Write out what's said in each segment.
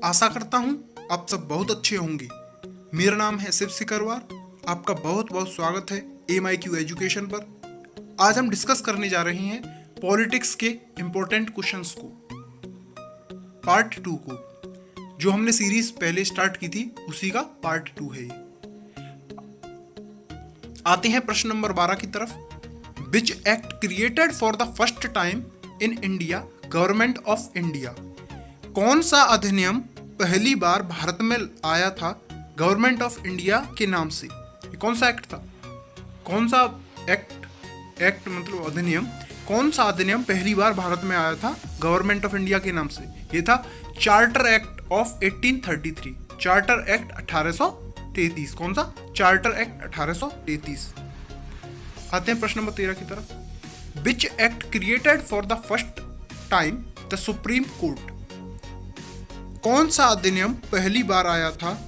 आशा करता हूँ आप सब बहुत अच्छे होंगे। मेरा नाम है शिव सिकरवार। आपका बहुत बहुत स्वागत है MIQ एजुकेशन पर। आज हम डिस्कस करने जा रहे हैं पॉलिटिक्स के इम्पोर्टेंट क्वेश्चंस को, पार्ट 2 को। जो हमने सीरीज पहले स्टार्ट की थी उसी का पार्ट 2 है ये। आते हैं प्रश्न नंबर 12 की तरफ। Which act created for the first time in India government of India? कौन सा अधिनियम पहली बार भारत में आया था गवर्नमेंट ऑफ इंडिया के नाम से? ये कौन सा एक्ट था? कौन सा एक्ट मतलब अधिनियम, कौन सा अधिनियम पहली बार भारत में आया था गवर्नमेंट ऑफ इंडिया के नाम से? ये था charter act of 1833, charter act 1833। कौन सा? Charter act 1833। आते हैं प्रश्न नंबर 13 की तरफ। Which act created for the first time the supreme court? कौन सा अधिनियम पहली बार आया था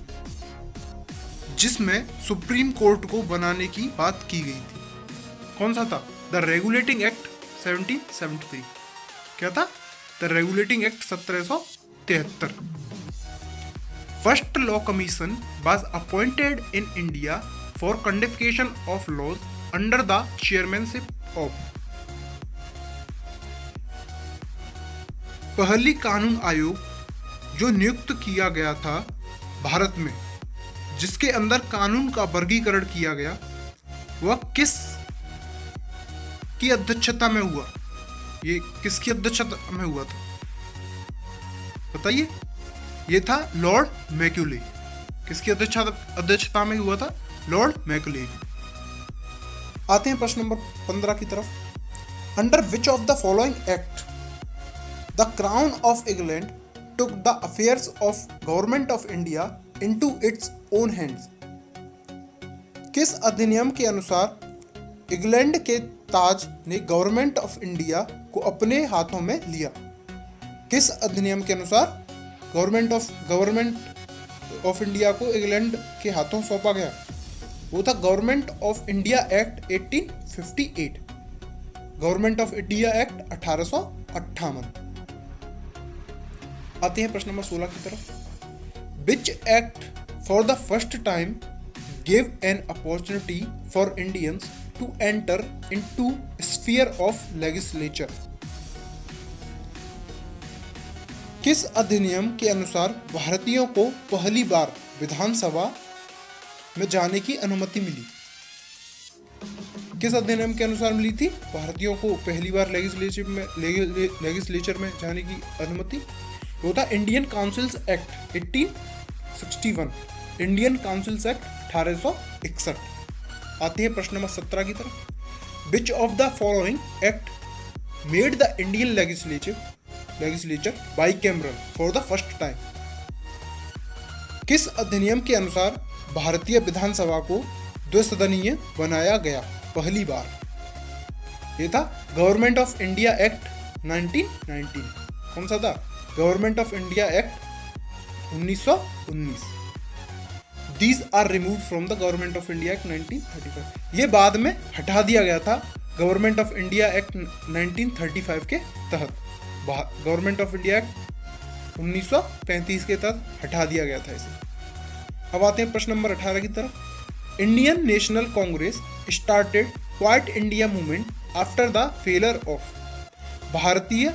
जिसमें सुप्रीम कोर्ट को बनाने की बात की गई थी? कौन सा था? The regulating act 1773। क्या था? The regulating act 1773। First law commission was appointed in India for codification of laws under the chairmanship of. पहली कानून आयोग जो नियुक्त किया गया था भारत में, जिसके अंदर कानून का वर्गीकरण किया गया, वह किस की अध्यक्षता में हुआ? ये किसकी अध्यक्षता में हुआ था बताइए? ये था लॉर्ड मैक्यूले। किसकी अध्यक्षता में हुआ था? Lord Macaulay. आते हैं प्रश्न नंबर 15 की तरफ। Under which of the following act the crown of England took the affairs of government of India into its own hands? किस अधिनियम के अनुसार इंग्लैंड के ताज ने गवर्नमेंट ऑफ इंडिया को अपने हाथों में लिया? किस अधिनियम के अनुसार गवर्नमेंट ऑफ इंडिया को इंग्लैंड के हाथों सौंपा गया? वो था government of India act 1858, government of India act 1858। आते हैं प्रश्न नंबर 16 की तरफ। Which act for the first time give an opportunity for Indians to enter into sphere of legislature? किस अधिनियम के अनुसार भारतीयों को पहली बार विधानसभा में जाने की अनुमति मिली? किस अधिनियम के अनुसार मिली थी भारतीयों को पहली बार लेजिस्लेचर में जाने की अनुमति? वो था Indian councils act 1861, Indian councils act 1861। आते हैं प्रश्न नंबर 17 की तरफ। Which of the following act made the Indian legislature bicameral for the first time? किस अधिनियम के अनुसार भारतीय विधानसभा को द्विसदनीय बनाया गया पहली बार? ये था गवर्नमेंट ऑफ इंडिया एक्ट 1919। कौन सा था? Government of India act 1919। These are removed from the government of India act 1935। ये बाद में हटा दिया गया था गवर्नमेंट ऑफ इंडिया एक्ट 1935 के तहत। गवर्नमेंट ऑफ इंडिया एक्ट 1935 के तहत हटा दिया गया था इसे। अब आते हैं प्रश्न नंबर 18 की तरफ। Indian national Congress started quite India movement after the failure of. भारतीय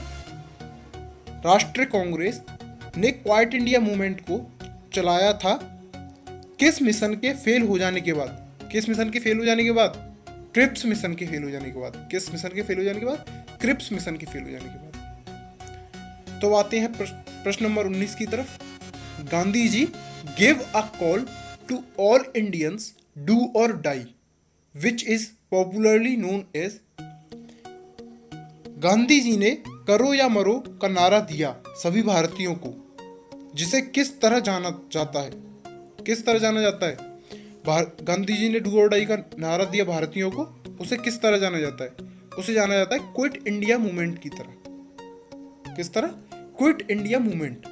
राष्ट्रीय कांग्रेस ने क्वाइट इंडिया मूवमेंट को चलाया था किस मिशन के फेल हो जाने के बाद? किस मिशन के फेल हो जाने के बाद? क्रिप्स मिशन के फेल हो जाने के बाद। किस मिशन के फेल हो जाने के बाद? क्रिप्स मिशन के फेल हो जाने के बाद। तो आते हैं प्रश्न नंबर 19 की तरफ। Gandhi ji give a call to all Indians do or die which is popularly known as. Gandhi ji ने करो या मरो का नारा दिया सभी भारतीयों को, जिसे किस तरह जाना जाता है? किस तरह जाना जाता है? गांधी जी ने डू और डाई का नारा दिया भारतीयों को, उसे किस तरह जाना जाता है? उसे जाना जाता है क्विट इंडिया मूवमेंट की तरह। किस तरह? Quit India movement.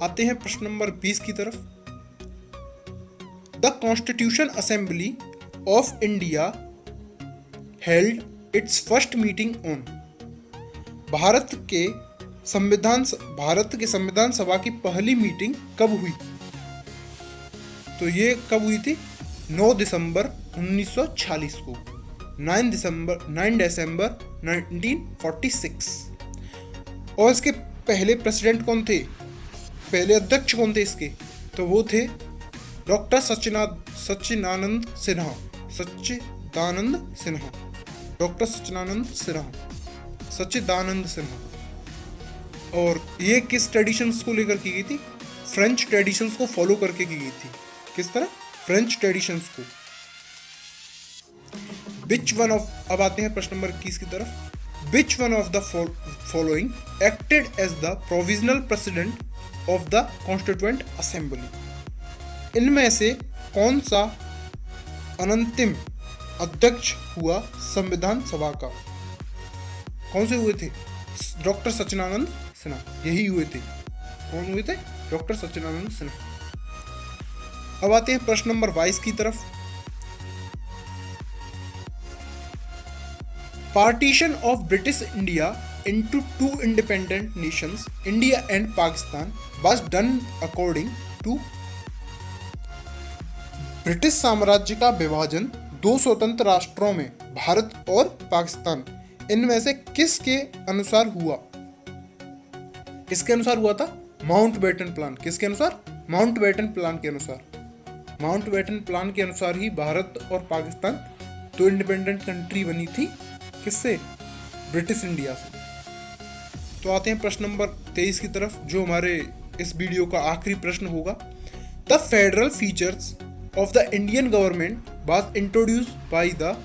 आते हैं प्रश्न नंबर 20 की तरफ। The constitution assembly of India held it's first meeting on. Bharat के भारत के संविधान सभा की पहली मीटिंग कब हुई? तो ये कब हुई थी? 9 दिसंबर 1946 को, 9 दिसंबर 1946। और इसके पहले प्रेसिडेंट कौन थे, पहले अध्यक्ष कौन थे इसके? तो वो थे डॉक्टर सच्चिदानंद सिन्हा, डॉक्टर सच्चिदानंद सिन्हा। और ये किस ट्रेडिशंस को लेकर की गई थी? फ्रेंच ट्रेडिशंस को फॉलो करके की गई थी। किस तरह? फ्रेंच ट्रेडिशंस को। विच वन ऑफ, अब आते हैं प्रश्न नंबर 21 की तरफ। Which one of the following acted as the provisional president of the constituent assembly? इनमें से कौन सा अनंतिम अध्यक्ष हुआ संविधान सभा का? कौन से हुए थे? डॉक्टर सच्चिदानंद सिन्हा, यही हुए थे। कौन हुए थे? डॉक्टर सच्चिदानंद सिन्हा। अब आते हैं प्रश्न नंबर 22 की तरफ। Partition of British India into two independent nations, India and Pakistan, was done according to British साम्राज्य का विभाजन दो स्वतंत्र राष्ट्रों में, भारत और पाकिस्तान, इनमें से किसके अनुसार हुआ? किसके अनुसार हुआ था? Mountbatten plan. किसके अनुसार? माउंटबेटन प्लान के अनुसार। माउंटबेटन प्लान के अनुसार ही भारत और पाकिस्तान दो इंडिपेंडेंट कंट्री बनी थी। किससे? ब्रिटिश इंडिया से। तो आते हैं प्रश्न नंबर 23 की तरफ, जो हमारे इस वीडियो का आखिरी प्रश्न होगा। The federal features of the Indian government was introduced by the,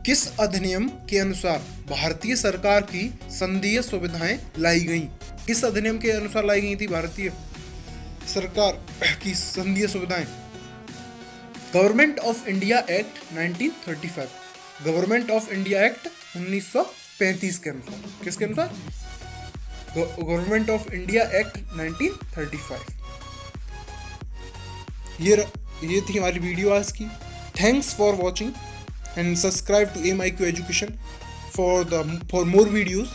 किस अधिनियम के अनुसार भारतीय सरकार की संघीय सुविधाएं लाई गईं? किस अधिनियम के अनुसार लाई गई थी भारतीय सरकार की संघीय सुविधाएं? Government of India act 1935, government of India act 1935 के अनुसार। किसके अनुसार? Government of India act 1935। ये थी हमारी वीडियो आज की। Thanks for watching and subscribe to AMIQ education for more videos.